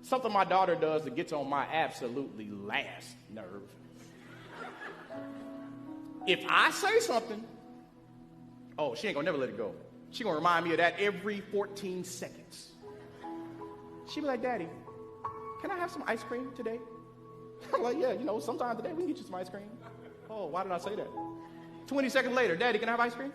Something my daughter does that gets on my absolutely last nerve. If I say something, oh, she ain't gonna never let it go. She gonna remind me of that every 14 seconds. She be like, Daddy, can I have some ice cream today? I'm like, yeah, sometime today we can get you some ice cream. Oh, why did I say that? 20 seconds later, Daddy, can I have ice cream?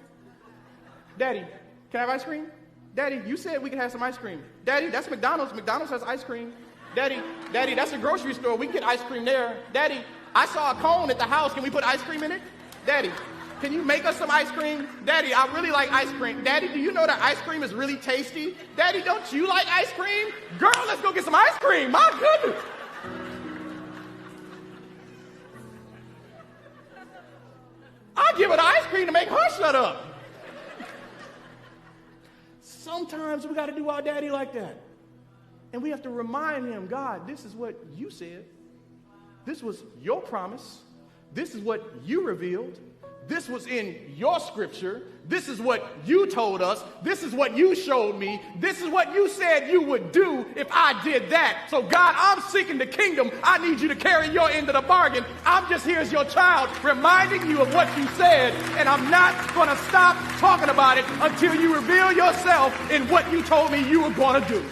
Daddy, can I have ice cream? Daddy, you said we can have some ice cream. Daddy, that's McDonald's. McDonald's has ice cream. Daddy, that's a grocery store. We can get ice cream there. Daddy, I saw a cone at the house. Can we put ice cream in it? Daddy, can you make us some ice cream? Daddy, I really like ice cream. Daddy, do you know that ice cream is really tasty? Daddy, don't you like ice cream? Girl, let's go get some ice cream. My goodness. I give her the ice cream to make her shut up. Sometimes we got to do our daddy like that. And we have to remind him, God, this is what you said. This was your promise. This is what you revealed. This was in your scripture. This is what you told us. This is what you showed me. This is what you said you would do if I did that. So God, I'm seeking the kingdom. I need you to carry your end of the bargain. I'm just here as your child reminding you of what you said. And I'm not going to stop talking about it until you reveal yourself in what you told me you were going to do.